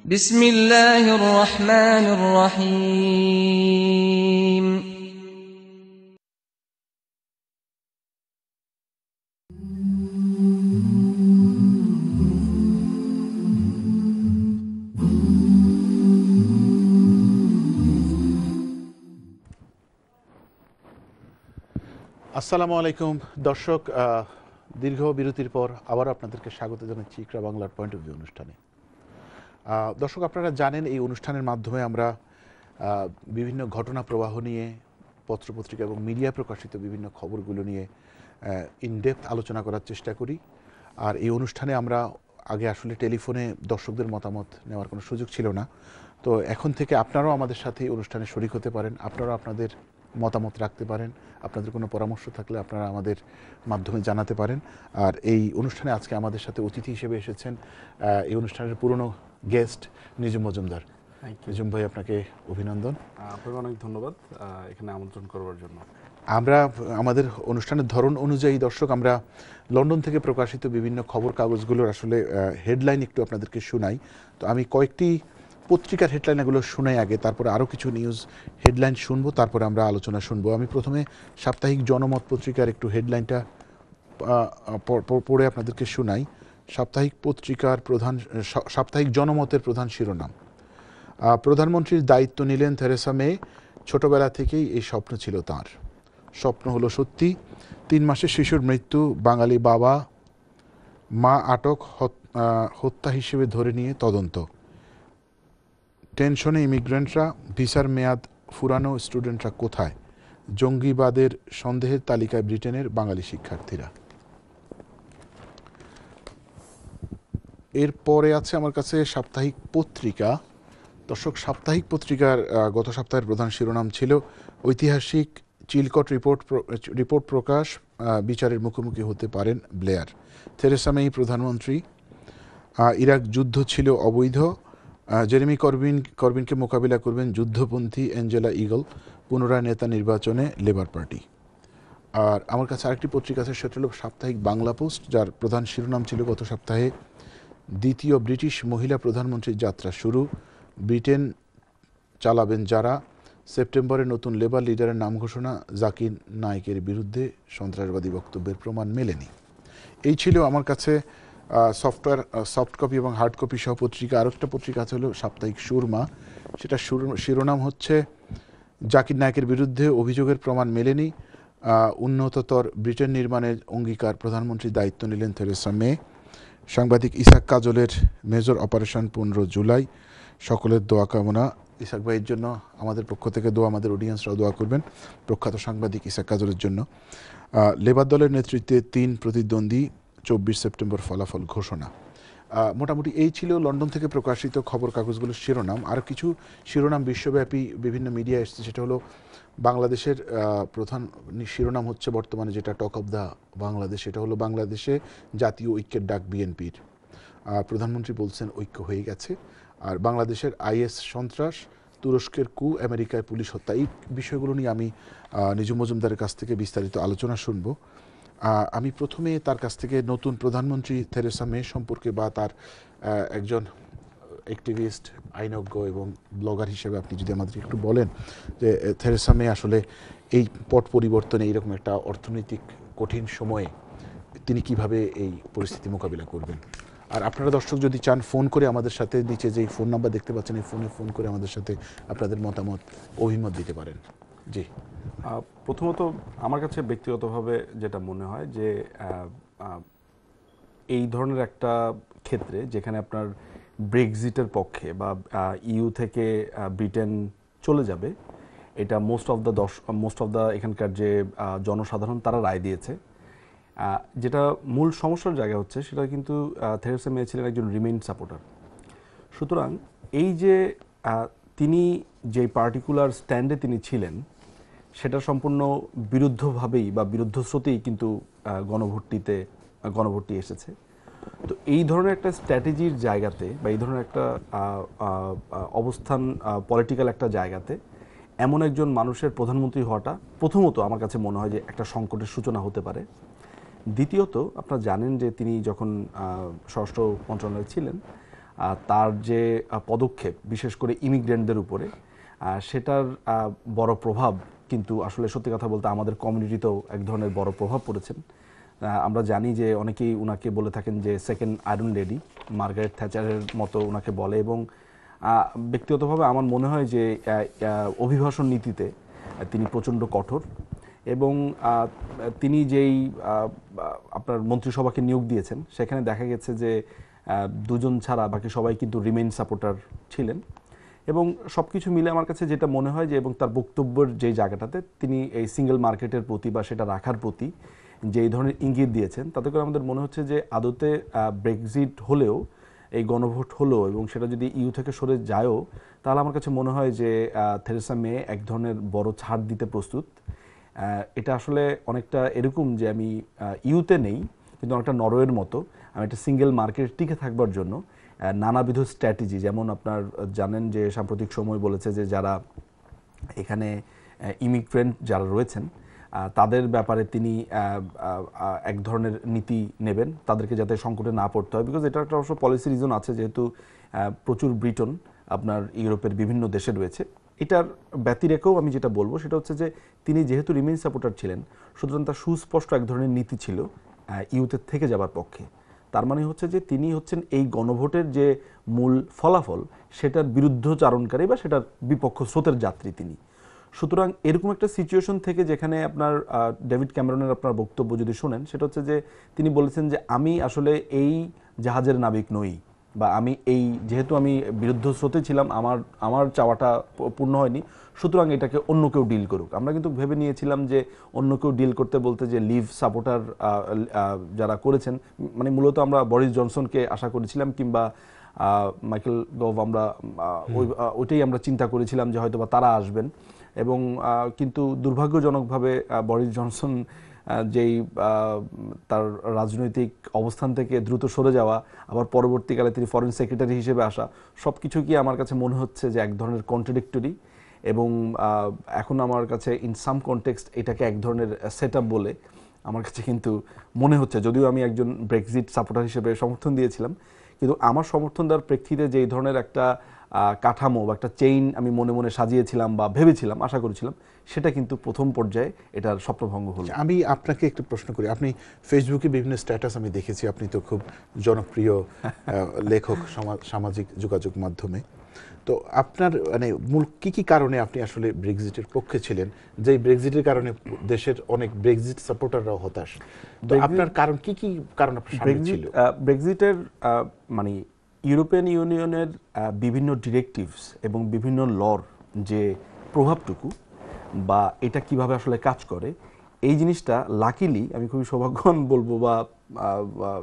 بسم الله الرحمن الرحيم আসসালামু আলাইকুম দর্শক, দীর্ঘ বিরতির পর আবার আপনাদেরকে স্বাগত জানাচ্ছি ইকরা বাংলার পয়েন্ট অফ ভিউ অনুষ্ঠানে। দর্শক, আপনারা জানেন এই অনুষ্ঠানের মাধ্যমে আমরা বিভিন্ন ঘটনা প্রবাহ নিয়ে পত্রপত্রিকা এবং মিডিয়া প্রকাশিত বিভিন্ন খবরগুলো নিয়ে ইনডেপথ আলোচনা করার চেষ্টা করি। আর এই অনুষ্ঠানে আমরা আগে আসলে টেলিফোনে দর্শকদের মতামত নেওয়ার কোনো সুযোগ ছিল না, তো এখন থেকে আপনারাও আমাদের সাথে এই অনুষ্ঠানে শরিক হতে পারেন, আপনারাও আপনাদের মতামত রাখতে পারেন, আপনাদের কোনো পরামর্শ থাকলে আপনারা আমাদের মাধ্যমে জানাতে পারেন। আর এই অনুষ্ঠানে আজকে আমাদের সাথে অতিথি হিসেবে এসেছেন এই অনুষ্ঠানের পুরনো গেস্ট নিজুম মজুমদার। নিজুম ভাই, আপনাকে অভিনন্দন। আপনাকে অনেক ধন্যবাদ এখানে আমন্ত্রণ করবার জন্য। আমরা আমাদের অনুষ্ঠানের ধরন অনুযায়ী দর্শক, আমরা লন্ডন থেকে প্রকাশিত বিভিন্ন খবর কাগজগুলোর আসলে হেডলাইন একটু আপনাদেরকে শোনাই। তো আমি কয়েকটি পত্রিকার হেডলাইন এগুলো শোনাই আগে, তারপরে আরও কিছু নিউজ হেডলাইন শুনবো, তারপরে আমরা আলোচনা শুনবো। আমি প্রথমে সাপ্তাহিক জনমত পত্রিকার একটু হেডলাইনটা পড়ে আপনাদেরকে শোনাই। সাপ্তাহিক জনমতের প্রধান শিরোনাম: প্রধানমন্ত্রীর দায়িত্ব নিলেন থেরেসা মে, ছোটবেলা থেকেই এই স্বপ্ন ছিল তাঁর, স্বপ্ন হলো সত্যি। 3 মাসের শিশুর মৃত্যু, বাঙালি বাবা মা আটক, হত্যা হিসেবে ধরে নিয়ে তদন্ত। টেনশনে ইমিগ্রেন্টরা, ভিসার মেয়াদ ফুরানো স্টুডেন্টরা কোথায়? জঙ্গিবাদের সন্দেহের তালিকায় ব্রিটেনের বাঙালি শিক্ষার্থীরা। এরপরে আছে আমার কাছে সাপ্তাহিক পত্রিকা। দর্শক, সাপ্তাহিক পত্রিকার গত সপ্তাহের প্রধান শিরোনাম ছিল ঐতিহাসিক চিলকট রিপোর্ট প্রকাশ, বিচারের মুখোমুখি হতে পারেন ব্লেয়ার। থেরেসা মেই প্রধানমন্ত্রী, ইরাক যুদ্ধ ছিল অবৈধ, জেরেমি করবিনকে মোকাবিলা করবেন যুদ্ধপন্থী অ্যাঞ্জেলা ইগল, পুনরায় নেতা নির্বাচনে লেবার পার্টি। আর আমার কাছে আরেকটি পত্রিকা আছে, সেটা হল সাপ্তাহিক বাংলা পোস্ট, যার প্রধান শিরোনাম ছিল গত সপ্তাহে দ্বিতীয় ব্রিটিশ মহিলা প্রধানমন্ত্রীর যাত্রা শুরু, ব্রিটেন চালাবেন যারা, সেপ্টেম্বরে নতুন লেবার লিডারের নাম ঘোষণা, জাকির নায়েকের বিরুদ্ধে সন্ত্রাসবাদী বক্তব্যের প্রমাণ মেলেনি। এই ছিল আমার কাছে সফট কপি এবং হার্ড কপি সহ পত্রিকা। আরও একটা পত্রিকা আছে হলো সাপ্তাহিক সুরমা, সেটা শিরোনাম হচ্ছে জাকির নায়েকের বিরুদ্ধে অভিযোগের প্রমাণ মেলেনি, উন্নততর ব্রিটেন নির্মাণের অঙ্গীকার, প্রধানমন্ত্রীর দায়িত্ব নিলেন থেরেসা মে। সাংবাদিক ইসাক কাজলের মেজর অপারেশন 15 জুলাই, সকলের দোয়া কামনা। ইসাক ভাইয়ের জন্য আমাদের পক্ষ থেকে দোয়া, আমাদের অডিয়েন্সরাও দোয়া করবেন প্রখ্যাত সাংবাদিক ইসাক কাজলের জন্য। লেবার দলের নেতৃত্বে 3 প্রতিদ্বন্দ্বী, 24 সেপ্টেম্বর ফলাফল ঘোষণা। মোটামুটি এই ছিল লন্ডন থেকে প্রকাশিত খবর কাগজগুলোর শিরোনাম। আরও কিছু শিরোনাম বিশ্বব্যাপী বিভিন্ন মিডিয়া এসেছে, সেটা হলো বাংলাদেশের প্রধান শিরোনাম হচ্ছে বর্তমানে যেটা টক অব দ্য বাংলাদেশ, এটা হলো বাংলাদেশে জাতীয় ঐক্যের ডাক বিএনপির। প্রধানমন্ত্রী বলছেন ঐক্য হয়ে গেছে। আর বাংলাদেশের আইএস সন্ত্রাস, তুরস্কের কু, আমেরিকায় পুলিশ হত্যা, এই বিষয়গুলো নিয়ে আমি নিজুম মজুমদারের কাছ থেকে বিস্তারিত আলোচনা শুনবো। আমি প্রথমে তার কাছ থেকে নতুন প্রধানমন্ত্রী থেরেসা মে সম্পর্কে বা তার একজন অ্যাক্টিভিস্ট, আইনজ্ঞ এবং ব্লগার হিসেবে আপনি যদি আমাদের একটু বলেন যে থেরেসা মে আসলে এই পট পরিবর্তনে, এইরকম একটা অর্থনৈতিক কঠিন সময়ে তিনি কিভাবে এই পরিস্থিতি মোকাবিলা করবেন। আর আপনারা দর্শক যদি চান, ফোন করে আমাদের সাথে, নিচে যেই ফোন নাম্বার দেখতে পাচ্ছেন, এই ফোন করে আমাদের সাথে আপনাদের মতামত, অভিমত দিতে পারেন। জি, প্রথমত আমার কাছে ব্যক্তিগতভাবে যেটা মনে হয় যে এই ধরনের একটা ক্ষেত্রে যেখানে আপনার ব্রেক্সিটের পক্ষে বা ইউ থেকে ব্রিটেন চলে যাবে, এটা মোস্ট অফ দ্য এখানকার যে জনসাধারণ তারা রায় দিয়েছে। যেটা মূল সমস্যার জায়গা হচ্ছে, সেটা কিন্তু থেরেসা মে ছিলেন একজন রিমেইন সাপোর্টার। সুতরাং এই যে তিনি যে পার্টিকুলার স্ট্যান্ডে তিনি ছিলেন, সেটা সম্পূর্ণ বিরুদ্ধভাবেই বা বিরুদ্ধ স্রোতেই কিন্তু গণভোটটি এসেছে। তো এই ধরনের একটা স্ট্র্যাটেজির জায়গাতে বা এই ধরনের একটা অবস্থান, পলিটিক্যাল একটা জায়গাতে এমন একজন মানুষের প্রধানমন্ত্রী হওয়াটা প্রথমত আমার কাছে মনে হয় যে একটা সংকটের সূচনা হতে পারে। দ্বিতীয়ত, আপনারা জানেন যে তিনি যখন স্বরাষ্ট্র মন্ত্রণালয়ে ছিলেন, তার যে পদক্ষেপ বিশেষ করে ইমিগ্রেন্টদের উপরে সেটার বড় প্রভাব কিন্তু আসলে সত্যি কথা বলতে আমাদের কমিউনিটিতেও এক ধরনের বড় প্রভাব পড়েছেন। আমরা জানি যে অনেকেই উনাকে বলে থাকেন যে সেকেন্ড আয়রন লেডি, মার্গারেট থ্যাচারের মতো উনাকে বলে, এবং ব্যক্তিগতভাবে আমার মনে হয় যে অভিবাসন নীতিতে তিনি প্রচণ্ড কঠোর, এবং তিনি যেই আপনার মন্ত্রিসভাকে নিয়োগ দিয়েছেন সেখানে দেখা গেছে যে দুজন ছাড়া বাকি সবাই কিন্তু রিমেইন সাপোর্টার ছিলেন। এবং সব কিছু মিলে আমার কাছে যেটা মনে হয় যে, এবং তার বক্তব্যের যে জায়গাটাতে তিনি এই সিঙ্গেল মার্কেটের প্রতি বা সেটা রাখার প্রতি যে এই ধরনের ইঙ্গিত দিয়েছেন, তাতে করে আমাদের মনে হচ্ছে যে আদতে ব্রেক্সিট হলেও, এই গণভোট হলো এবং সেটা যদি ইউ থেকে সরে যায়ও, তাহলে আমার কাছে মনে হয় যে থেরেসা মে এক ধরনের বড় ছাড় দিতে প্রস্তুত। এটা আসলে অনেকটা এরকম যে আমি ইউতে নেই কিন্তু অনেকটা নরওয়ের মতো আমি একটা সিঙ্গেল মার্কেট টিকে থাকবার জন্য নানাবিধ স্ট্র্যাটেজি, যেমন আপনার জানেন যে সাম্প্রতিক সময় বলেছে যে যারা এখানে ইমিগ্রেন্ট যারা রয়েছেন তাদের ব্যাপারে তিনি এক ধরনের নীতি নেবেন, তাদেরকে যাতে সংকটে না পড়তে হয়। বিকজ এটা একটা অবশ্য পলিসি রিজন আছে, যেহেতু প্রচুর ব্রিটন আপনার ইউরোপের বিভিন্ন দেশে রয়েছে। এটার ব্যতিরেকেও আমি যেটা বলবো সেটা হচ্ছে যে তিনি যেহেতু রিমেইন সাপোর্টার ছিলেন, সুতরাং তার সুস্পষ্ট এক ধরনের নীতি ছিল ইউতে থেকে যাবার পক্ষে। তার মানে হচ্ছে যে তিনি হচ্ছেন এই গণভোটের যে মূল ফলাফল সেটার বিরুদ্ধচারণকারী বা সেটার বিপক্ষ স্রোতের যাত্রী তিনি। সুতরাং এরকম একটা সিচুয়েশন থেকে যেখানে আপনার ডেভিড ক্যামেরনের আপনার বক্তব্য যদি শোনেন, সেটা হচ্ছে যে তিনি বলেছেন যে আমি আসলে এই জাহাজের নাবিক নই, বা আমি এই যেহেতু আমি বিরুদ্ধ স্রোতে ছিলাম, আমার চাওয়াটা পূর্ণ হয়নি, সুতরাং এটাকে অন্য কেউ ডিল করুক। আমরা কিন্তু ভেবে নিয়েছিলাম যে অন্য কেউ ডিল করতে বলতে যে লিভ সাপোর্টার যারা করেছেন, মানে মূলত আমরা বরিস জনসনকে আশা করেছিলাম, কিংবা মাইকেল গভ, আমরা ওইটাই আমরা চিন্তা করেছিলাম যে হয়তো বা তারা আসবেন। এবং কিন্তু দুর্ভাগ্যজনকভাবে বরিস জনসন যেই তার রাজনৈতিক অবস্থান থেকে দ্রুত সরে যাওয়া, আবার পরবর্তীকালে তিনি ফরেন সেক্রেটারি হিসেবে আসা, সব কিছু কি আমার কাছে মনে হচ্ছে যে এক ধরনের কন্ট্রাডিক্টরি। এবং এখন আমার কাছে ইন সাম কনটেক্সট এটাকে এক ধরনের সেট আপ বলে আমার কাছে কিন্তু মনে হচ্ছে, যদিও আমি একজন ব্রেক্সিট সাপোর্টার হিসেবে সমর্থন দিয়েছিলাম, কিন্তু আমার সমর্থন দেওয়ার প্রেক্ষিতে যে এই ধরনের একটা কাঠামো বা একটা চেইন আমি মনে মনে সাজিয়েছিলাম বা ভেবেছিলাম, আশা করেছিলাম, সেটা কিন্তু প্রথম পর্যায়ে এটার স্বপ্নভঙ্গ হলো। আমি আপনাকে একটু প্রশ্ন করি, আপনি ফেসবুকে বিভিন্ন স্ট্যাটাস আমি দেখেছি, আপনি তো খুব জনপ্রিয় লেখক সামাজিক যোগাযোগ মাধ্যমে। তো আপনার মানে মূল কি কারণে আপনি আসলে ব্রেক্সিটের পক্ষে ছিলেন, যে ব্রেক্সিটের কারণে দেশের অনেক ব্রেক্সিট সাপোর্টাররাও হতাশ? তো আপনার কারণ কি কারণ আপনার সামনে ছিল? ব্রেক্সিটের মানে ইউরোপিয়ান ইউনিয়নের বিভিন্ন ডিরেক্টিভস এবং বিভিন্ন লর যে প্রভাবটুকু বা এটা কিভাবে আসলে কাজ করে, এই জিনিসটা লাকিলি আমি খুবই সৌভাগ্যবান বলবো, বা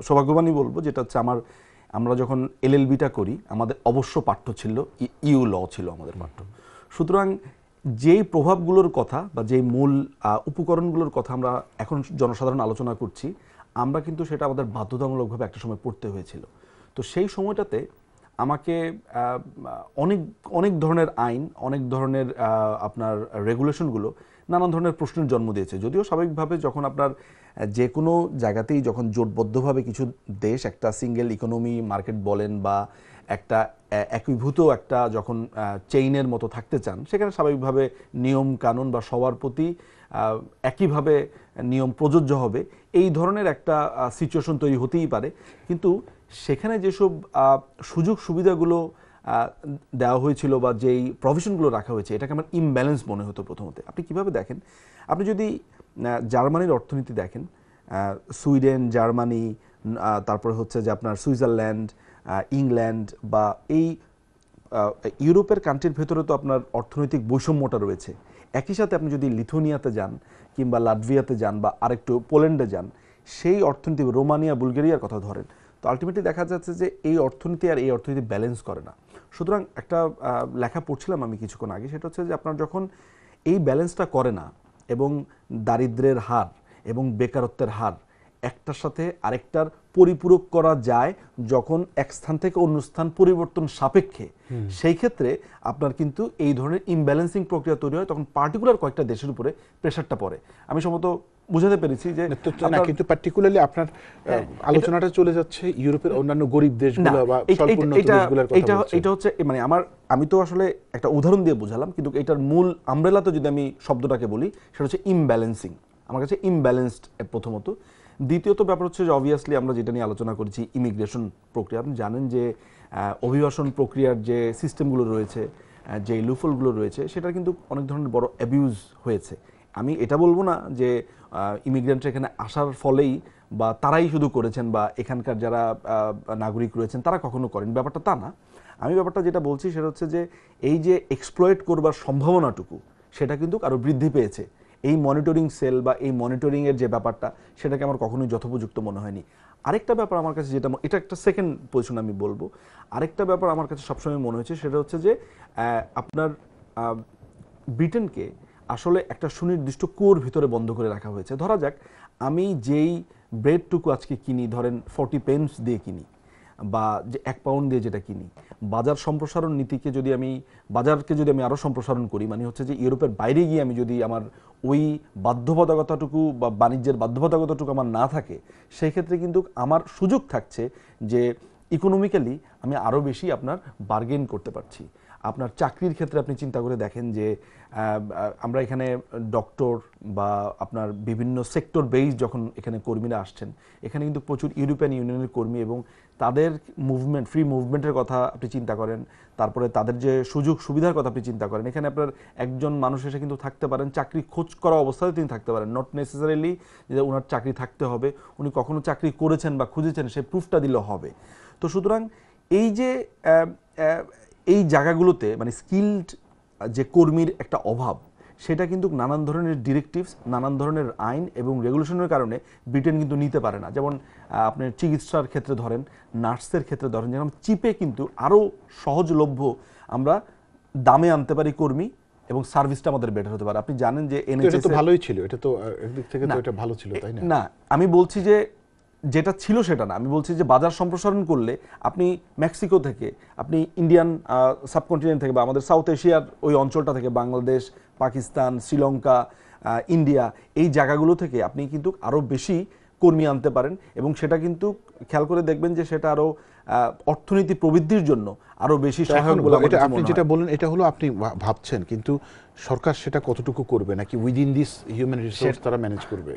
সৌভাগ্যবানই বলবো, যেটা হচ্ছে আমরা যখন এলএলবিটা করি আমাদের অবশ্য পাঠ্য ছিল ইউ ল ছিল আমাদের পাঠ্য। সুতরাং যেই প্রভাবগুলোর কথা বা যেই মূল উপকরণগুলোর কথা আমরা এখন জনসাধারণ আলোচনা করছি, আমরা কিন্তু সেটা আমাদের বাধ্যতামূলকভাবে একটা সময় পড়তে হয়েছিল। তো সেই সময়টাতে আমাকে অনেক ধরনের আইন, অনেক ধরনের আপনার রেগুলেশনগুলো নানান ধরনের প্রশ্নের জন্ম দিয়েছে। যদিও স্বাভাবিকভাবে যখন আপনার যে কোনো জায়গাতেই যখন জোটবদ্ধভাবে কিছু দেশ একটা সিঙ্গেল ইকোনমি মার্কেট বলেন বা একটা একীভূত একটা যখন চেইনের মতো থাকতে চান, সেখানে স্বাভাবিকভাবে নিয়ম কানুন বা সবার প্রতি একইভাবে নিয়ম প্রযোজ্য হবে, এই ধরনের একটা সিচুয়েশন তৈরি হতেই পারে। কিন্তু সেখানে যেসব সুযোগ সুবিধাগুলো দেওয়া হয়েছিল বা যেই প্রভিশনগুলো রাখা হয়েছে, এটাকে আমার ইমব্যালেন্স মনে হতো প্রথমত। আপনি কিভাবে দেখেন? আপনি যদি জার্মানির অর্থনীতি দেখেন, সুইডেন, জার্মানি, তারপরে হচ্ছে যে আপনার সুইজারল্যান্ড, ইংল্যান্ড বা এই ইউরোপের কান্ট্রির ভেতরে তো আপনার অর্থনৈতিক বৈষম্যটা রয়েছে। একই সাথে আপনি যদি লিথুয়ানিয়াতে যান কিংবা লাটভিয়াতে যান বা আরেকটু পোল্যান্ডে যান, সেই অর্থনীতি, রোমানিয়া, বুলগেরিয়ার কথা ধরেন, তো আলটিমেটলি দেখা যাচ্ছে যে এই অর্থনীতি আর এই অর্থনীতি ব্যালেন্স করে না। সুতরাং একটা লেখা পড়ছিলাম আমি কিছুক্ষণ আগে, সেটা হচ্ছে যে আপনার যখন এই ব্যালেন্সটা করে না এবং দারিদ্র্যের হার এবং বেকারত্বের হার একটার সাথে আরেকটার পরিপূরক করা যায় যখন এক স্থান থেকে অন্য স্থান পরিবর্তন সাপেক্ষে, সেই ক্ষেত্রে আপনার কিন্তু এই ধরনের ইমব্যালেন্সিং প্রক্রিয়া তৈরি হয়, তখন পার্টিকুলার কয়েকটা দেশের উপরে প্রেশারটা পড়ে। আমি সম্ভবত বুঝাতে পেরেছি যে না, কিন্তু পার্টিকুলারলি আপনার আলোচনাটা চলে যাচ্ছে ইউরোপের অন্যান্য গরিব দেশগুলো বা স্বল্পোন্নত দেশগুলোর কথা বলছেন। এটা হচ্ছে মানে আমি তো আসলে একটা উদাহরণ দিয়ে বুঝালাম, কিন্তু এটার মূল আমব্রেলাতে যদি আমি শব্দটাকে বলি সেটা হচ্ছে ইমব্যালেন্সিং। আমার কাছে ইমব্যালেন্সড প্রথমত। দ্বিতীয়ত ব্যাপার হচ্ছে যে অবভিয়াসলি আমরা যেটা নিয়ে আলোচনা করেছি ইমিগ্রেশন প্রক্রিয়া। আপনি জানেন যে অভিবাসন প্রক্রিয়ার যে সিস্টেমগুলো রয়েছে, যে লুফলগুলো রয়েছে, সেটা কিন্তু অনেক ধরনের বড় অ্যাবিউজ হয়েছে। আমি এটা বলবো না যে ইমিগ্রেন্টরা এখানে আসার ফলেই বা তারাই শুধু করেছেন বা এখানকার যারা নাগরিক রয়েছেন তারা কখনো করেন, ব্যাপারটা তা না। আমি ব্যাপারটা যেটা বলছি সেটা হচ্ছে যে এই যে এক্সপ্লয়েট করবার সম্ভাবনাটুকু সেটা কিন্তু আরও বৃদ্ধি পেয়েছে। এই মনিটরিং সেল বা এই মনিটরিংয়ের যে ব্যাপারটা সেটাকে আমার কখনোই যথোপযুক্ত মনে হয়নি। আরেকটা ব্যাপার আমার কাছে যেটা, এটা একটা সেকেন্ড পজিশন আমি বলবো, আরেকটা ব্যাপার আমার কাছে সবসময় মনে হয়েছে সেটা হচ্ছে যে আপনার ব্রিটেনকে আসলে একটা সুনির্দিষ্ট কোর ভিতরে বন্ধ করে রাখা হয়েছে। ধরা যাক আমি যেই ব্রেডটুকু আজকে কিনি, ধরেন 40 পেন্স দিয়ে কিনি বা যে 1 পাউন্ড দিয়ে যেটা কিনি, বাজার সম্প্রসারণ নীতিকে যদি আমি বাজারকে যদি আমি আরও সম্প্রসারণ করি, মানে হচ্ছে যে ইউরোপের বাইরে গিয়ে আমি যদি আমার ওই বাধ্যবাধকতাটুকু বা বাণিজ্যের বাধ্যবাধকতাটুকু আমার না থাকে, সেই ক্ষেত্রে কিন্তু আমার সুযোগ থাকছে যে ইকোনমিক্যালি আমি আরও বেশি আপনার বার্গেন করতে পারছি। আপনার চাকরির ক্ষেত্রে আপনি চিন্তা করে দেখেন যে আমরা এখানে ডক্টর বা আপনার বিভিন্ন সেক্টর বেইজ যখন এখানে কর্মীরা আসছেন, এখানে কিন্তু প্রচুর ইউরোপিয়ান ইউনিয়নের কর্মী এবং তাদের মুভমেন্ট, ফ্রি মুভমেন্টের কথা আপনি চিন্তা করেন, তারপরে তাদের যে সুযোগ সুবিধার কথা আপনি চিন্তা করেন। এখানে আপনার একজন মানুষ এসে কিন্তু থাকতে পারেন, চাকরি খোঁজ করা অবস্থায় তিনি থাকতে পারেন, নট নেসেসারিলি যে ওনার চাকরি থাকতে হবে, উনি কখনো চাকরি করেছেন বা খুঁজেছেন সেই প্রুফটা দিলে হবে। তো সুতরাং এই যে এই জায়গাগুলোতে মানে স্কিলড যে কর্মীর একটা অভাব, সেটা কিন্তু নানান ধরনের ডিরেক্টিভস, নানান ধরনের আইন এবং রেগুলেশনের কারণে ব্রিটেন কিন্তু নিতে পারে না। যেমন আপনার চিকিৎসার ক্ষেত্রে ধরেন, নার্সের ক্ষেত্রে ধরেন, যেমন চিপে কিন্তু আরও সহজলভ্য আমরা দামে আনতে পারি কর্মী এবং সার্ভিসটা আমাদের বেটার হতে পারে। আপনি জানেন যে এনএইচএস তো ভালোই ছিল, এটা তো একদিক থেকে তো এটা ভালো ছিল, তাই না? না, আমি বলছি যে যেটা ছিল সেটা না, আমি বলছি যে বাজার সম্প্রসারণ করলে আপনি মেক্সিকো থেকে, আপনি ইন্ডিয়ান সাবকন্টিনেন্ট থেকে বা আমাদের সাউথ এশিয়ার ওই অঞ্চলটা থেকে, বাংলাদেশ, পাকিস্তান, শ্রীলঙ্কা, ইন্ডিয়া, এই জায়গাগুলো থেকে আপনি কিন্তু আরও বেশি কর্মী আনতে পারেন এবং সেটা কিন্তু খেয়াল করে দেখবেন যে সেটা আরও অর্থনীতি প্রবৃদ্ধির জন্য আরও বেশি সহায়ক বলে আমার কাছে মনে হয়। আপনি যেটা বলেন এটা হলো আপনি ভাবছেন, কিন্তু সরকার সেটা কতটুকু করবে, নাকি উইদিন দিস হিউম্যান রিসোর্স তারা ম্যানেজ করবে?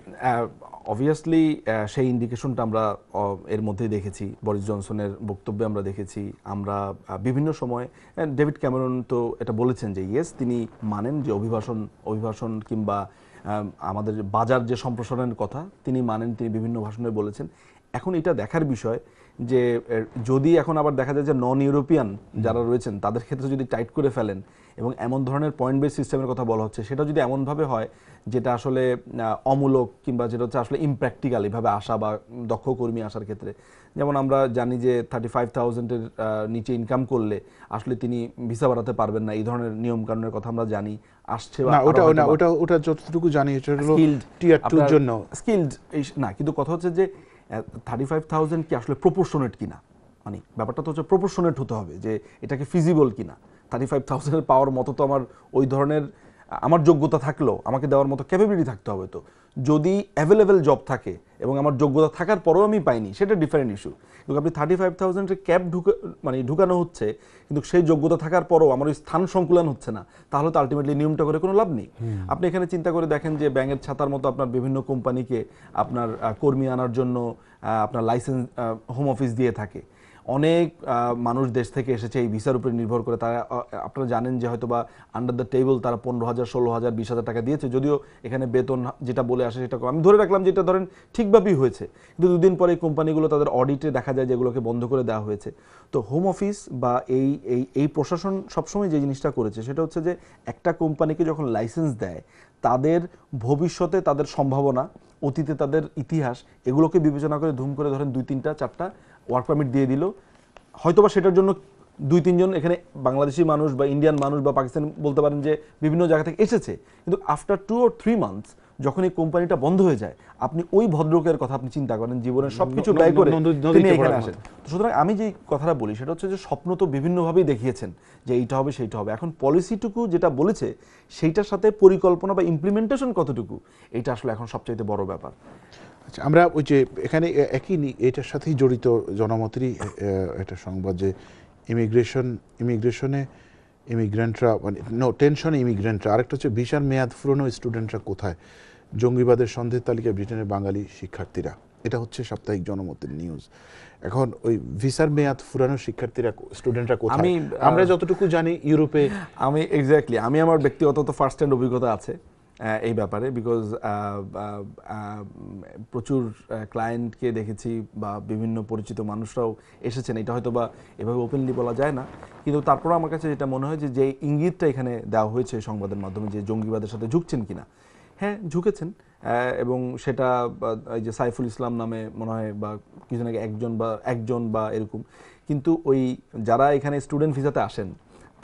অবভিয়াসলি সেই ইন্ডিকেশনটা আমরা এর মধ্যেই দেখেছি, বরিস জনসনের বক্তব্যে আমরা দেখেছি, আমরা বিভিন্ন সময় ডেভিড ক্যামেরন তো এটা বলেছেন যে ইয়েস, তিনি মানেন যে অভিবাসন কিংবা আমাদের বাজার যে সম্প্রসারণের কথা তিনি মানেন, তিনি বিভিন্ন ভাষণে বলেছেন। এখন এটা দেখার বিষয় যে যদি এখন আবার দেখা যায় যে নন ইউরোপিয়ান যারা রয়েছেন তাদের ক্ষেত্রে যদি টাইট করে ফেলেন এবং এমন ধরনের পয়েন্ট বেস সিস্টেমের কথা বলা হচ্ছে, সেটা যদি এমনভাবে হয় যেটা আসলে অমূলক কিংবা যেটা হচ্ছে আসলে ইমপ্র্যাকটিক্যাল এভাবে আসা বা দক্ষ কর্মী আসার ক্ষেত্রে, যেমন আমরা জানি যে 35,000-এর নিচে ইনকাম করলে আসলে তিনি ভিসা বাড়াতে পারবেন না, এই ধরনের নিয়ম কানুনের কথা আমরা জানি আসছে। না, ওটা যতটুকু জানি এটা হলো টিয়ার 2 এর জন্য স্কিলড না, কিন্তু কথা হচ্ছে যে 35,000 কি আসলে প্রপোর্শনেট কিনা, মানে ব্যাপারটা তো হচ্ছে প্রপোর্শনেট হতে হবে যে এটাকে ফিজিবল কিনা। 35,000-এর পাওয়ার মতো তো আমার ওই ধরনের আমার যোগ্যতা থাকলেও আমাকে দেওয়ার মতো ক্যাপাবিলিটি থাকতে হবে। তো যদি অ্যাভেলেবেল জব থাকে এবং আমার যোগ্যতা থাকার পরেও আমি পাইনি, সেটা ডিফারেন্ট ইস্যু। কিন্তু আপনি 35,000-এর ক্যাপ ঢুকানো হচ্ছে, কিন্তু সেই যোগ্যতা থাকার পরেও আমার ওই স্থান সংকুলন হচ্ছে না, তাহলে তো আলটিমেটলি নিয়মটা করে কোনো লাভ নেই। আপনি এখানে চিন্তা করে দেখেন যে ব্যাঙের ছাতার মতো আপনার বিভিন্ন কোম্পানিকে আপনার কর্মী আনার জন্য আপনার লাইসেন্স হোম অফিস দিয়ে থাকে। অনেক মানুষ দেশ থেকে এসেছে এই ভিসার উপরে নির্ভর করে। তারা আপনারা জানেন যে হয়তো বা আন্ডার দ্য টেবল তারা 15,000, 16,000, 20,000 টাকা দিয়েছে, যদিও এখানে বেতন যেটা বলে আসে সেটা আমি ধরে রাখলাম যে এটা ধরেন ঠিকভাবেই হয়েছে, কিন্তু দুদিন পরে এই কোম্পানিগুলো তাদের অডিটে দেখা যায় যেগুলোকে বন্ধ করে দেওয়া হয়েছে। তো হোম অফিস বা এই প্রশাসন সবসময় যে জিনিসটা করেছে সেটা হচ্ছে যে একটা কোম্পানিকে যখন লাইসেন্স দেয়, তাদের ভবিষ্যতে তাদের সম্ভাবনা, অতীতে তাদের ইতিহাস, এগুলোকে বিবেচনা করে ধুম করে ধরেন 2, 3, 4টা ওয়ার্ক পারমিট দিয়ে দিল, হয়তোবা সেটার জন্য 2-3 জন এখানে বাংলাদেশি মানুষ বা ইন্ডিয়ান মানুষ বা পাকিস্তান বলতে পারেন যে বিভিন্ন জায়গা থেকে এসেছে, কিন্তু আফটার 2 or 3 মান্থস যখন এই কোম্পানিটা বন্ধ হয়ে যায়, আপনি ওই ভদ্রলোকের কথা আপনি চিন্তা করেন, জীবনের সবকিছু ব্যয় করে তিনি এখানে আসেন। তো সুতরাং আমি যে কথাটা বলি সেটা হচ্ছে যে স্বপ্ন তো বিভিন্নভাবেই দেখিয়েছেন যে এইটা হবে সেইটা হবে, এখন পলিসিটুকু যেটা বলেছে সেইটার সাথে পরিকল্পনা বা ইমপ্লিমেন্টেশন কতটুকু, এটা আসলে এখন সবচাইতে বড় ব্যাপার। আচ্ছা, আমরা ওই যে এখানে এটার সাথেই জড়িত জনমতেরই একটা সংবাদ যে ইমিগ্রেশনে ইমিগ্রেন্টরা মানে টেনশনে ইমিগ্রেন্টরা, আরেকটা হচ্ছে ভিসার মেয়াদ ফুরনো স্টুডেন্টরা কোথায়, জঙ্গিবাদের সন্দেহের তালিকায় ব্রিটেনের বাঙালি শিক্ষার্থীরা। এটা হচ্ছে সাপ্তাহিক জনমতের নিউজ। এখন ওই ভিসার মেয়াদ ফুরানো শিক্ষার্থীরা স্টুডেন্টরা কোথায়? আমরা যতটুকু জানি ইউরোপে। আমি এক্স্যাক্টলি আমি আমার ব্যক্তিগত ফার্স্ট হ্যান্ড অভিজ্ঞতা আছে এই ব্যাপারে, বিকজ প্রচুর ক্লায়েন্টকে দেখেছি বা বিভিন্ন পরিচিত মানুষরাও এসেছেন। এটা হয়তো বা এভাবে ওপেনলি বলা যায় না, কিন্তু তারপরে আমার কাছে যেটা মনে হয় যে ইঙ্গিতটা এখানে দেওয়া হয়েছে সংবাদের মাধ্যমে যে জঙ্গিবাদের সাথে ঝুঁকছেন কিনা, হ্যাঁ ঝুঁকেছেন, এবং সেটা এই যে সাইফুল ইসলাম নামে মনে হয় বা কিছুদিন আগে একজন বা এরকম, কিন্তু ওই যারা এখানে স্টুডেন্ট ভিসাতে আসেন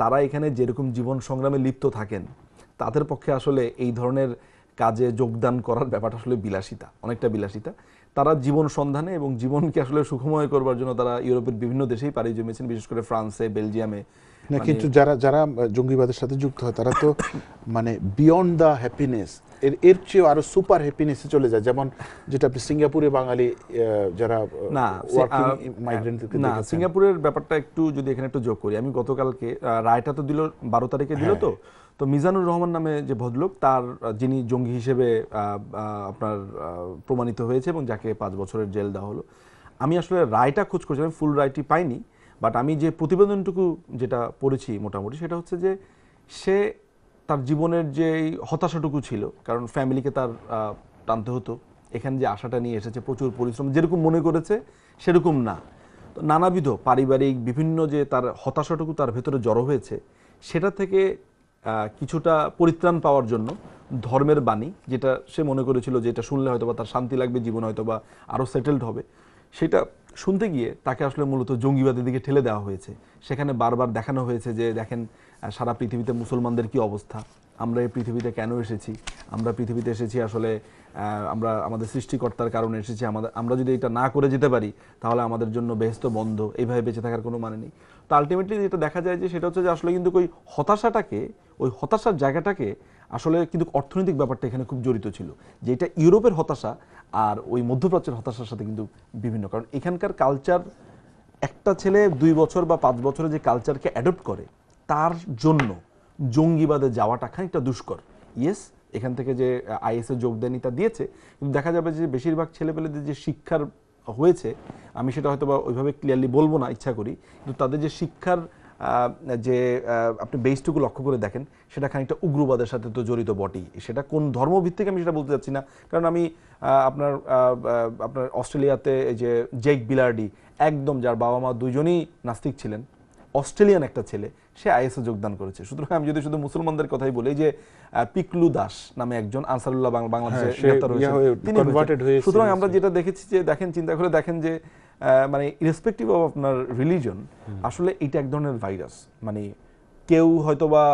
তারা এখানে যেরকম জীবন সংগ্রামে লিপ্ত থাকেন, তাদের পক্ষে আসলে এই ধরনের কাজে যোগদান করার ব্যাপারটা আসলে বিলাসিতা, অনেকটা বিলাসিতা। তারা জীবন সন্ধানে এবং জীবনকে আসলে সুখময় করবার জন্য তারা ইউরোপের বিভিন্ন দেশেই পাড়ি জমিয়েছেন, বিশেষ করে ফ্রান্সে, বেলজিয়ামে। না, কিন্তু যারা জঙ্গিবাদের সাথে যুক্ত হয় তারা তো মানে বিয়ন্ড দ্য হ্যাপিনেস, এর চেয়ে আরো সুপার হ্যাপিনেসে চলে যায়, যেমন যেটা আপনি সিঙ্গাপুরে বাঙালি যারা ওয়ার্কিং মাইগ্রেন্টদেরকে না, দেখেছেন। সিঙ্গাপুরের ব্যাপারটা একটু যদি এখানে একটু যোগ করি, আমি গতকালকে রায়টা তো দিল 12 তারিখে দিল, তো মিজানুর রহমান নামে যে ভদ্রলোক, তার যিনি জঙ্গি হিসেবে আপনার প্রমাণিত হয়েছে এবং যাকে 5 বছরের জেল দেওয়া হলো, আমি আসলে রায়টা খোঁজ করছি, আমি ফুল রায়টি পাইনি, বাট আমি যে প্রতিবেদনটুকু যেটা পড়েছি মোটামুটি সেটা হচ্ছে যে সে তার জীবনের যে হতাশাটুকু ছিল, কারণ ফ্যামিলিকে তার টানতে হতো, এখানে যে আশাটা নিয়ে এসেছে প্রচুর পরিশ্রম, যেরকম মনে করেছে সেরকম না, তো নানাবিধ পারিবারিক বিভিন্ন যে তার হতাশাটুকু তার ভেতরে জড়ো হয়েছে, সেটা থেকে কিছুটা পরিত্রাণ পাওয়ার জন্য ধর্মের বাণী, যেটা সে মনে করেছিল যে এটা শুনলে হয়তো বা তার শান্তি লাগবে, জীবন হয়তো বা আরও সেটেলড হবে, সেটা শুনতে গিয়ে তাকে আসলে মূলত জঙ্গিবাদের দিকে ঠেলে দেওয়া হয়েছে। সেখানে বারবার দেখানো হয়েছে যে দেখেন সারা পৃথিবীতে মুসলমানদের কি অবস্থা, আমরা এই পৃথিবীতে কেন এসেছি, আমরা পৃথিবীতে এসেছি আসলে আমরা আমাদের সৃষ্টিকর্তার কারণে এসেছি, আমরা যদি এটা না করে যেতে পারি তাহলে আমাদের জন্য বেহেশত বন্ধ, এইভাবে বেঁচে থাকার কোনো মানে নেই। তো আলটিমেটলি যেটা দেখা যায় যে সেটা হচ্ছে যে আসলে কিন্তু ওই হতাশাটাকে, ওই হতাশার জায়গাটাকে আসলে কিন্তু অর্থনৈতিক ব্যাপারটা এখানে খুব জড়িত ছিল, যেটা ইউরোপের হতাশা আর ওই মধ্যপ্রাচ্যের হতাশার সাথে কিন্তু বিভিন্ন, কারণ এখানকার কালচার, একটা ছেলে 2 বছর বা 5 বছরে যে কালচারকে অ্যাডপ্ট করে তার জন্য জঙ্গিবাদে যাওয়াটা খানিকটা দুষ্কর। ইয়েস, এখান থেকে যে আইএসএ যোগ দেয়নি তা দিয়েছে, কিন্তু দেখা যাবে যে বেশিরভাগ ছেলেপেলেদের যে শিক্ষার হয়েছে, আমি সেটা হয়তো বা ওইভাবে ক্লিয়ারলি বলবো না, ইচ্ছা করি, কিন্তু তাদের যে শিক্ষার যে আপনি বেসটুকু লক্ষ্য করে দেখেন সেটা খানিকটা উগ্রবাদের সাথে তো জড়িত বটেই। সেটা কোন ধর্মভিত্তিক আমি সেটা বলতে চাচ্ছি না, কারণ আমি আপনার অস্ট্রেলিয়াতে এই যে জেক বিলার্ডি, একদম যার বাবা মা দুজনেই নাস্তিক ছিলেন, অস্ট্রেলিয়ান একটা ছেলে, সে আইএসএ যোগদান করেছে। সুতরাং আমি যদি শুধু মুসলমানদের কথাই বলি, যে পিকলু দাস নামে একজন আনসারুল্লাহ বাংলাদেশে গ্রেফতার হয়েছে, তিনি হয়েছে। সুতরাং আমরা যেটা দেখেছি যে দেখেন, চিন্তা করে দেখেন যে মানে ইরেসপেক্টিভ অফ আপনার রিলিজন, আসলে এটা এক ধরনের ভাইরাস। মানে কেউ হয়তোবা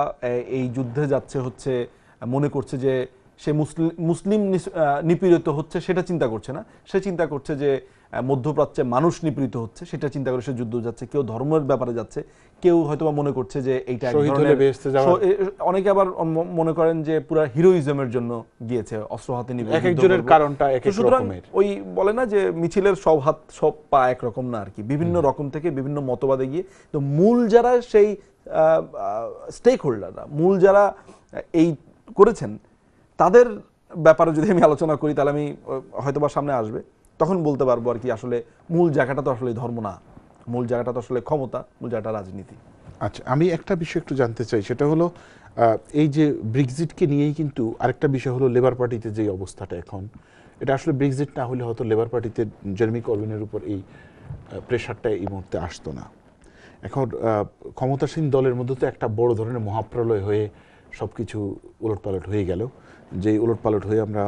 এই যুদ্ধে যাচ্ছে হচ্ছে মনে করছে যে সে মুসলিম নিপীড়িত হচ্ছে, সেটা চিন্তা করছে না, সে চিন্তা করছে যে মধ্যপ্রাচ্যে মানুষ নিপীড়িত হচ্ছে, সেটা চিন্তা করে সে যুদ্ধ যাচ্ছে। কেউ ধর্মের ব্যাপারে যাচ্ছে, কেউ হয়তোবা মনে করছে যে এইটা অনেকে আবার মনে করেন যে পুরো হিরোইজমের জন্য গিয়েছে, অস্ত্র হাতে নিয়ে। একজনের কারণটা এক এক রকমের। ওই বলে না যে মিছিলের সব হাত সব পা একরকম না আর কি, বিভিন্ন রকম থেকে বিভিন্ন মতবাদে গিয়ে, তো মূল যারা সেই স্টেক হোল্ডাররা, মূল যারা এই করেছেন, তাদের ব্যাপারে যদি আমি আলোচনা করি তাহলে আমি হয়তোবা সামনে আসবে, তখন বলতে পারবো আর কি আসলে মূল জায়গাটা তো আসলে ধর্ম না, মূল জায়গাটা তো আসলে ক্ষমতা, মূল জায়গাটা রাজনীতি। আচ্ছা, আমি একটা বিষয় একটু জানতে চাই, সেটা হলো এই যে ব্রেক্সিটকে নিয়েই কিন্তু আরেকটা বিষয় হলো লেবার পার্টিতে যে অবস্থাটা এখন, এটা আসলে ব্রেক্সিট না হলে হয়তো লেবার পার্টিতে জেরেমি করবিনের উপর এই প্রেশারটা এই মুহূর্তে আসতো না। এখন ক্ষমতাসীন দলের মধ্যে তো একটা বড় ধরনের মহাপ্রলয় হয়ে সব কিছু উলটপালট হয়ে গেল, যে উলটপালট হয়ে আমরা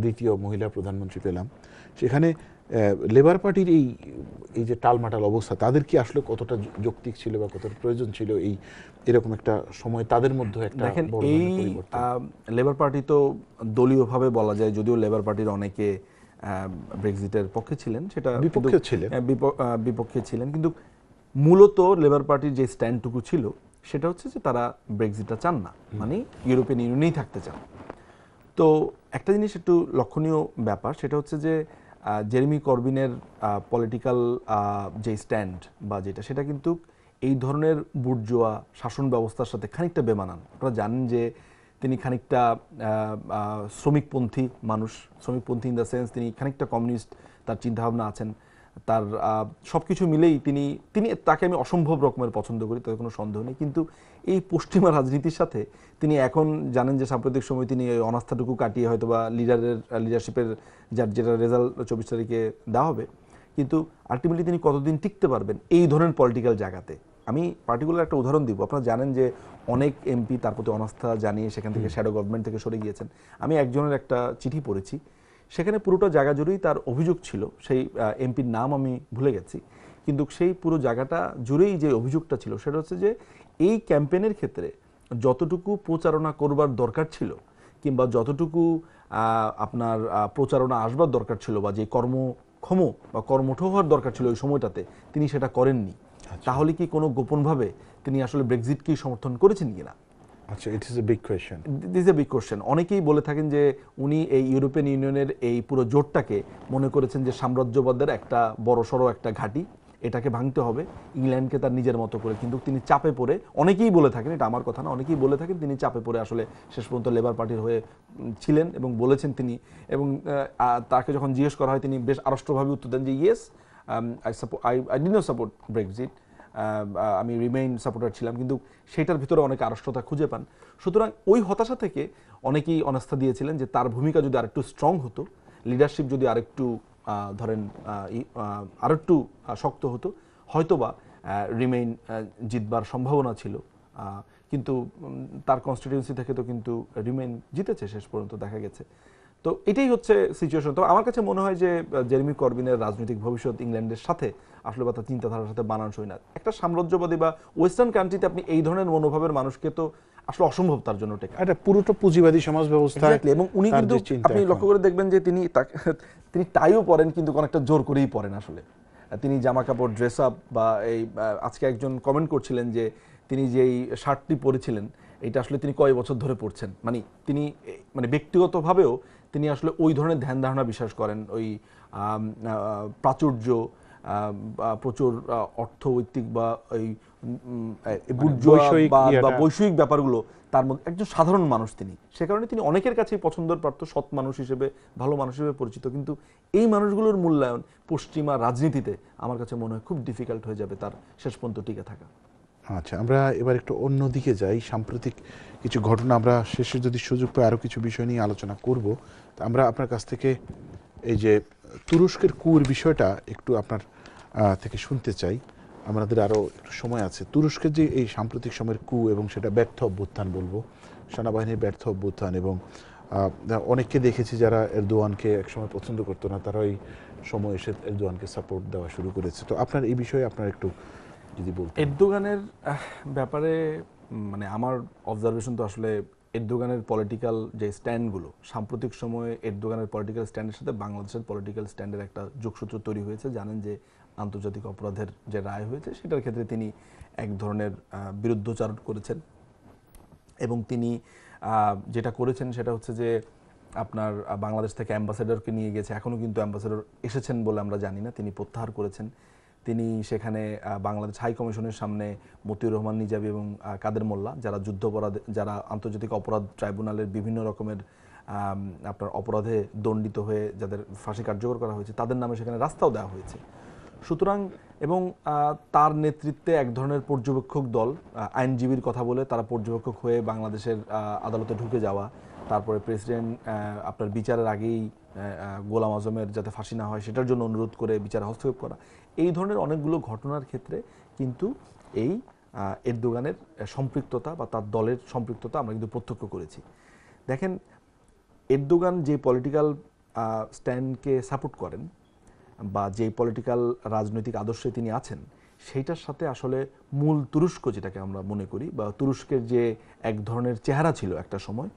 দ্বিতীয় মহিলা প্রধানমন্ত্রী পেলাম। সেখানে লেবার পার্টির এই এই যে টালমাটাল অবস্থা, তাদের কি আসলে কতটা যৌক্তিক ছিল বা কতটা প্রয়োজন ছিল এই এরকম একটা সময় তাদের মধ্যে একটা দেখেন বড় এই ধরনের পরিবর্তন? লেবার পার্টি তো দলীয়ভাবে বলা যায়, যদিও লেবার পার্টির অনেকে ব্রেক্সিটের পক্ষে ছিলেন, সেটা বিপক্ষে ছিলেন। বিপক্ষে ছিলেন, কিন্তু মূলত লেবার পার্টির যে স্ট্যান্ডটুকু ছিল সেটা হচ্ছে যে তারা ব্রেক্সিটটা চান না, মানে ইউরোপিয়ান ইউনিয়নেই থাকতে চান। তো একটা জিনিস একটু লক্ষণীয় ব্যাপার, সেটা হচ্ছে যে জেরেমি করবিনের পলিটিক্যাল যে স্ট্যান্ড বা যেটা, সেটা কিন্তু এই ধরনের বুর্জোয়া শাসন ব্যবস্থার সাথে খানিকটা বেমানান। আপনারা জানেন যে তিনি খানিকটা শ্রমিকপন্থী মানুষ, শ্রমিকপন্থী ইন দ্য সেন্স তিনি খানিকটা কমিউনিস্ট, তার চিন্তাভাবনা আছেন, তার সব কিছু মিলেই তিনি তিনি তাকে আমি অসম্ভব রকমের পছন্দ করি, তাতে কোনো সন্দেহ নেই। কিন্তু এই পশ্চিমা রাজনীতির সাথে তিনি এখন জানেন যে সাম্প্রতিক সময় তিনি এই অনাস্থাটুকু কাটিয়ে হয়তো বা লিডারশিপের যেটা রেজাল্ট 24 তারিখে দেওয়া হবে, কিন্তু আলটিমেটলি তিনি কতদিন টিকতে পারবেন এই ধরনের পলিটিক্যাল জায়গাতে। আমি পার্টিকুলার একটা উদাহরণ দিব। আপনারা জানেন যে অনেক এমপি তার প্রতি অনাস্থা জানিয়ে সেখান থেকে শ্যাডো গভর্নমেন্ট থেকে সরে গিয়েছেন। আমি একজনের একটা চিঠি পড়েছি, সেখানে পুরোটা জায়গা জুড়েই তার অভিযোগ ছিল, সেই এমপির নাম আমি ভুলে গেছি, কিন্তু সেই পুরো জায়গাটা জুড়েই যে অভিযোগটা ছিল সেটা হচ্ছে যে এই ক্যাম্পেইনের ক্ষেত্রে যতটুকু প্রচারণা করবার দরকার ছিল, কিংবা যতটুকু আপনার প্রচারণা আসবার দরকার ছিল, বা যে কর্মক্ষম বা কর্মঠ হওয়ার দরকার ছিল ওই সময়টাতে, তিনি সেটা করেননি। তাহলে কি কোনো গোপনভাবে তিনি আসলে ব্রেক্সিটকেই সমর্থন করেছেন কিনা? আচ্ছা, it is a big question. This is a big question. অনেকেই বলে থাকেন যে উনি এই ইউরোপিয়ান ইউনিয়নের এই পুরো জোটটাকে মনে করেছেন যে সাম্রাজ্যবাদের একটা বড়সড় একটা ঘাঁটি, এটাকে ভাঙতে হবে, ইংল্যান্ডকে তার নিজের মতো করে। কিন্তু তিনি চাপে পড়ে, অনেকেই বলে থাকেন, এটা আমার কথা না, অনেকেই বলে থাকেন তিনি চাপে পড়ে আসলে শেষ পর্যন্ত লেবার পার্টির হয়ে ছিলেন এবং বলেছেন তিনি। এবং তাকে যখন জিজ্ঞেস করা হয় তিনি বেশ আড়ষ্টভাবে উত্তর দেন যে yes, I did not support Brexit, আমি রিমেইন সাপোর্টার ছিলাম, কিন্তু সেটার ভিতরে অনেক আড়ষ্টতা খুঁজে পান। সুতরাং ওই হতাশা থেকে অনেকেই অনাস্থা দিয়েছিলেন যে তার ভূমিকা যদি আরেকটু স্ট্রং হতো, লিডারশিপ যদি আরেকটু ধরেন আরেকটু শক্ত হতো, হয়তোবা রিমেইন জিতবার সম্ভাবনা ছিল। কিন্তু তার কনস্টিটিউয়েন্সি থেকে তো কিন্তু রিমেইন জিতেছে শেষ পর্যন্ত দেখা গেছে। তো এটাই হচ্ছে সিচুয়েশন। তো আমার কাছে মনে হয় যে জেরেমি করবিনের রাজনৈতিক ভবিষ্যৎ ইংল্যান্ডের সাথে আসলে বা তার চিন্তাধারার সাথে মানানসই না। একটা সাম্রাজ্যবাদী বা ওয়েস্টার্ন কান্ট্রিতে আপনি এই ধরনের মনোভাবের মানুষকে তো আসলে অসম্ভব তার জন্য টেকা। এটা পুরোটা পুঁজিবাদী সমাজ ব্যবস্থা। এবং উনি কিন্তু আপনি লক্ষ্য করে দেখবেন যে তিনি টাইও পরেন, কিন্তু অনেকটা জোর করেই পরেন আসলে। তিনি জামা কাপড়, ড্রেস আপ, বা এই আজকে একজন কমেন্ট করছিলেন যে তিনি যেই শার্টটি পরেছিলেন এটা আসলে তিনি কয় বছর ধরে পরছেন। মানে তিনি মানে ব্যক্তিগতভাবেও তিনি আসলে ওই ধরনের ধ্যান ধারণা বিশ্বাস করেন, ওই প্রাচুর্য, প্রচুর অর্থনৈতিক বা ওই বৈষয়িক ব্যাপারগুলো তার মধ্যে একজন সাধারণ মানুষ তিনি। সে কারণে তিনি অনেকের কাছেই পছন্দের পারত, সৎ মানুষ হিসেবে, ভালো মানুষ হিসেবে পরিচিত। কিন্তু এই মানুষগুলোর মূল্যায়ন পশ্চিমা রাজনীতিতে আমার কাছে মনে হয় খুব ডিফিকাল্ট হয়ে যাবে তার শেষ পর্যন্ত টিকে থাকা। আচ্ছা, আমরা এবার একটু অন্যদিকে যাই। সাম্প্রতিক কিছু ঘটনা, আমরা শেষে যদি সুযোগ পাই আরও কিছু বিষয় নিয়ে আলোচনা করব। আমরা আপনার কাছ থেকে এই যে তুরস্কের কুর বিষয়টা একটু আপনার থেকে শুনতে চাই। আমাদের আরও একটু সময় আছে। তুরস্কের যে এই সাম্প্রতিক সময়ের কু এবং সেটা ব্যর্থ অভ্যুত্থান বলবো, সেনাবাহিনীর ব্যর্থ অভ্যুত্থান, এবং অনেককে দেখেছি যারা এরদোয়ানকে একসময় পছন্দ করতো না, তারা এই সময় এসে এরদোয়ানকে সাপোর্ট দেওয়া শুরু করেছে। তো আপনার এই বিষয়ে আপনার একটু যদি বলতেন। এরদোগানের ব্যাপারে মানে আমার অবজারভেশন তো আসলে এরদোগানের পলিটিক্যাল যে স্ট্যান্ডগুলো, সাম্প্রতিক সময়ে এরদোগানের পলিটিক্যাল স্ট্যান্ডের সাথে বাংলাদেশের পলিটিক্যাল স্ট্যান্ডের একটা যোগসূত্র তৈরি হয়েছে। জানেন যে আন্তর্জাতিক অপরাধের যে রায় হয়েছে সেটার ক্ষেত্রে তিনি এক ধরনের বিরুদ্ধচারণ করেছেন, এবং তিনি যেটা করেছেন সেটা হচ্ছে যে আপনার বাংলাদেশ থেকে অ্যাম্বাসেডরকে নিয়ে গেছে, এখনও কিন্তু অ্যাম্বাসেডর এসেছেন বলে আমরা জানি না, তিনি প্রত্যাহার করেছেন। তিনি সেখানে বাংলাদেশ হাই কমিশনের সামনে মতিউর রহমান নিজামী এবং কাদের মোল্লা, যারা যুদ্ধাপরাধ, যারা আন্তর্জাতিক অপরাধ ট্রাইব্যুনালের বিভিন্ন রকমের আপনার অপরাধে দণ্ডিত হয়ে যাদের ফাঁসি কার্যকর করা হয়েছে, তাদের নামে সেখানে রাস্তাও দেওয়া হয়েছে। সুতরাং এবং তার নেতৃত্বে এক ধরনের পর্যবেক্ষক দল, আইনজীবীর কথা বলে তারা পর্যবেক্ষক হয়ে বাংলাদেশের আদালতে ঢুকে যাওয়া, তারপরে প্রেসিডেন্ট আপনার বিচারের আগেই গোলাম আজমের যাতে ফাঁসি না হয় সেটার জন্য অনুরোধ করে বিচারে হস্তক্ষেপ করা, এই ধরনের অনেকগুলো ঘটনার ক্ষেত্রে কিন্তু এই এরদোগানের সম্পৃক্ততা বা তার দলের সম্পৃক্ততা আমরা কিন্তু প্রত্যক্ষ করেছি। দেখেন, এরদোগান যে পলিটিক্যাল স্ট্যান্ডকে সাপোর্ট করেন, বা যে পলিটিক্যাল রাজনৈতিক আদর্শে তিনি আছেন সেইটার সাথে আসলে মূল তুরস্ক যেটাকে আমরা মনে করি বা তুরস্কের যে এক ধরনের চেহারা ছিল একটা সময়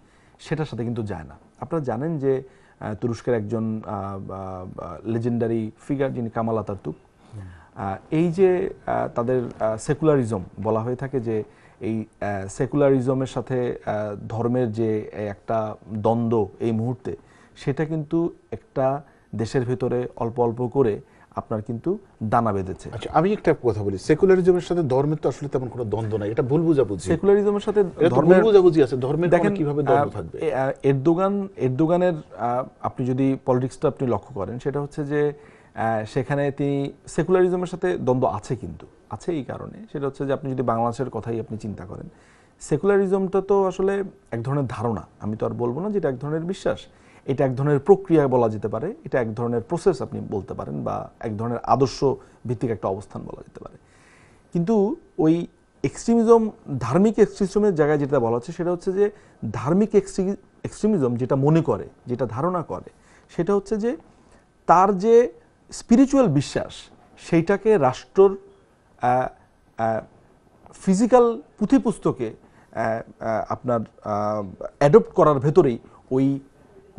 সেটার সাথে কিন্তু যায় না। আপনারা জানেন যে তুরস্কের একজন লেজেন্ডারি ফিগার যিনি কামাল আতাতুর্ক, এই যে তাদের সেকুলারিজম বলা হয়ে থাকে যে এই সেকুলারিজমের সাথে ধর্মের যে একটা দ্বন্দ্ব এই মুহূর্তে সেটা কিন্তু একটা দেশের ভেতরে অল্প অল্প করে আপনার কিন্তু দানা বেঁধেছে। আচ্ছা, আমি একটা কথা বলি, সেকুলারিজমের সাথে ধর্মের তো আসলে তেমন কোনো দ্বন্দ্ব নাই, এটা ভুল বুঝাবুঝি। সেকুলারিজমের সাথে ধর্মের ভুল বুঝাবুঝি আছে, ধর্মের দেখেন কিভাবে দ্বন্দ্ব থাকবে? এরদোগানের আপনি যদি পলিটিক্সটা আপনি লক্ষ্য করেন সেটা হচ্ছে যে সেখানে তিনি সেকুলারিজমের সাথে দ্বন্দ্ব আছে, কিন্তু আছে এই কারণে সেটা হচ্ছে যে আপনি যদি বাংলাদেশের কথাই আপনি চিন্তা করেন, সেকুলারিজমটা তো আসলে এক ধরনের ধারণা, আমি তো আর বলবো না যে এটা এক ধরনের বিশ্বাস, এটা এক ধরনের প্রক্রিয়া বলা যেতে পারে, এটা এক ধরনের প্রসেস আপনি বলতে পারেন, বা এক ধরনের আদর্শ ভিত্তিক একটা অবস্থান বলা যেতে পারে। কিন্তু ওই এক্সট্রিমিজম, ধার্মিক এক্সট্রিমিজমের জায়গায় যেটা বলা হচ্ছে সেটা হচ্ছে যে ধার্মিক এক্সট্রিমিজম যেটা মনে করে, যেটা ধারণা করে, সেটা হচ্ছে যে তার যে স্পিরিচুয়াল বিশ্বাস সেইটাকে রাষ্ট্রর ফিজিক্যাল পুঁথিপুস্তকে আপনার অ্যাডপ্ট করার ভেতরেই ওই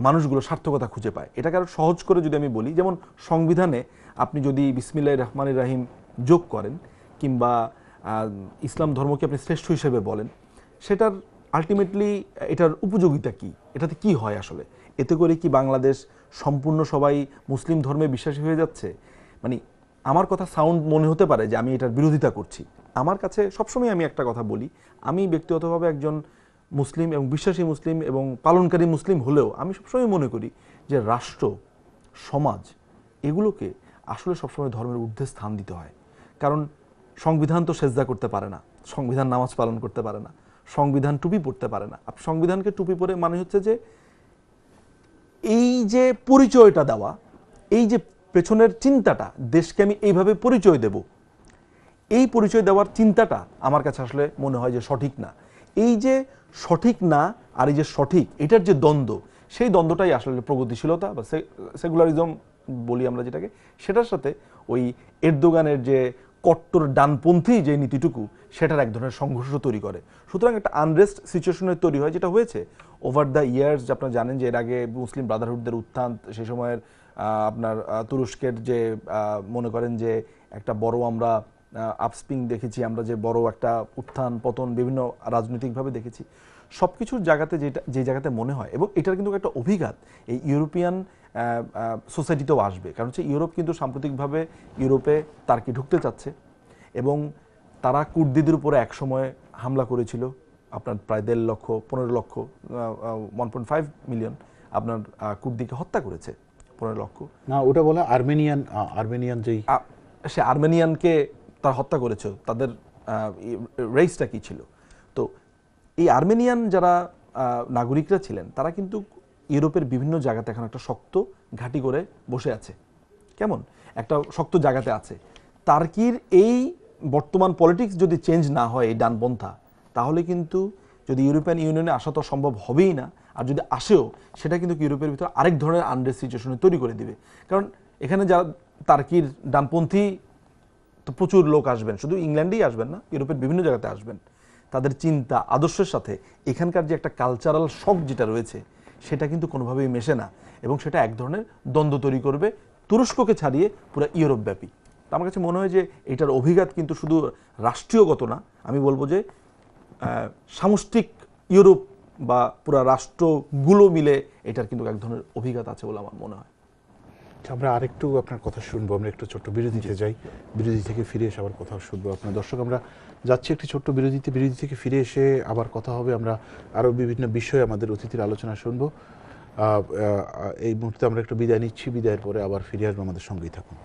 মানুষগুলো সার্থকতা খুঁজে পায়। এটাকে আরও সহজ করে যদি আমি বলি, যেমন সংবিধানে আপনি যদি বিসমিল্লাহির রহমানির রহিম যোগ করেন কিংবা ইসলাম ধর্মকে আপনি শ্রেষ্ঠ হিসেবে বলেন, সেটার আলটিমেটলি এটার উপযোগিতা কি, এটাতে কি হয় আসলে? এতে করে কি বাংলাদেশ সম্পূর্ণ সবাই মুসলিম ধর্মে বিশ্বাসী হয়ে যাচ্ছে? মানে আমার কথা সাউন্ড মনে হতে পারে যে আমি এটার বিরোধিতা করছি, আমার কাছে সবসময় আমি একটা কথা বলি, আমি ব্যক্তিগতভাবে একজন মুসলিম এবং বিশ্বাসী মুসলিম এবং পালনকারী মুসলিম হলেও আমি সবসময় মনে করি যে রাষ্ট্র, সমাজ এগুলোকে আসলে সবসময় ধর্মের ঊর্ধ্বে স্থান দিতে হয়। কারণ সংবিধান তো সেজদা করতে পারে না, সংবিধান নামাজ পালন করতে পারে না, সংবিধান টুপি পরতে পারে না। সংবিধানকে টুপি পরে মানে হচ্ছে যে এই যে পরিচয়টা দেওয়া, এই যে পেছনের চিন্তাটা, দেশকে আমি এইভাবে পরিচয় দেব, এই পরিচয় দেওয়ার চিন্তাটা আমার কাছে আসলে মনে হয় যে সঠিক না। এই যে সঠিক না আর এই যে সঠিক, এটার যে দ্বন্দ্ব, সেই দ্বন্দ্বটাই আসলে প্রগতিশীলতা বা সেকুলারিজম বলি আমরা যেটাকে, সেটার সাথে ওই এরদোগানের যে কট্টর ডানপন্থী যে নীতিটুকু, সেটার এক ধরনের সংঘর্ষ তৈরি করে। সুতরাং একটা আনরেস্ট সিচুয়েশনের তৈরি হয়, যেটা হয়েছে ওভার দ্য ইয়ার্স। আপনারা জানেন যে এর আগে মুসলিম ব্রাদারহুডদের উত্থান, সেই সময়ের আপনার তুরস্কের যে মনে করেন যে একটা বড় আমরা আপস্প্রিং দেখেছি, আমরা যে বড় একটা উত্থান পতন বিভিন্ন রাজনৈতিকভাবে দেখেছি, সব কিছুর জায়গাতে যে জায়গাতে মনে হয়, এবং এটার কিন্তু একটা অভিঘাত এই ইউরোপিয়ান সোসাইটিতেও আসবে। কারণ হচ্ছে ইউরোপ কিন্তু সাম্প্রতিকভাবে ইউরোপে তার্কি ঢুকতে চাচ্ছে, এবং তারা কুর্দিদের উপরে একসময় হামলা করেছিল, আপনার প্রায় 1.5 লক্ষ 15 লক্ষ 1.5 মিলিয়ন আপনার কুর্দিকে হত্যা করেছে। 15 লক্ষ না, ওটা বলা আর্মেনিয়ান যেই সে আর্মেনিয়ানকে তারা হত্যা করেছে, তাদের রেসটা কি ছিল। তো এই আর্মেনিয়ান যারা নাগরিকরা ছিলেন, তারা কিন্তু ইউরোপের বিভিন্ন জায়গাতে এখন একটা শক্ত ঘাঁটি করে বসে আছে। কেমন একটা শক্ত জায়গাতে আছে। তার্কির এই বর্তমান পলিটিক্স যদি চেঞ্জ না হয়, এই ডানপন্থা, তাহলে কিন্তু যদি ইউরোপিয়ান ইউনিয়নে আসা তো সম্ভব হবেই না, আর যদি আসেও সেটা কিন্তু ইউরোপের ভিতরে আরেক ধরনের আনরেস্ট সিচুয়েশন তৈরি করে দিবে। কারণ এখানে যারা তার্কির ডানপন্থী তো প্রচুর লোক আসবেন, শুধু ইংল্যান্ডেই আসবেন না, ইউরোপের বিভিন্ন জায়গাতে আসবেন। তাদের চিন্তা আদর্শের সাথে এখানকার যে একটা কালচারাল শক যেটা রয়েছে, সেটা কিন্তু কোনোভাবেই মেশে না, এবং সেটা এক ধরনের দ্বন্দ্ব তৈরি করবে তুরস্ককে ছাড়িয়ে পুরো ইউরোপব্যাপী। তো আমার কাছে মনে হয় যে এটার অভিঘাত কিন্তু শুধু রাষ্ট্রীয়গত না, আমি বলবো যে সামষ্টিক ইউরোপ বা পুরো রাষ্ট্রগুলো মিলে এটার কিন্তু এক ধরনের অভিঘাত আছে বলে আমার মনে হয়। আমরা আরেকটু আপনার কথা শুনবো, আমরা একটু ছোট্ট বিরতিতে যাই, বিরতি থেকে ফিরে এসে আবার কথা শুনবো। আপনার দর্শক, আমরা যাচ্ছি একটি ছোট্ট বিরতি থেকে ফিরে এসে আবার কথা হবে। আমরা আরও বিভিন্ন বিষয়ে আমাদের অতিথির আলোচনা শুনবো। এই মুহূর্তে আমরা একটু বিদায় নিচ্ছি, বিদায়ের পরে আবার ফিরে আসবো, আমাদের সঙ্গেই থাকুন।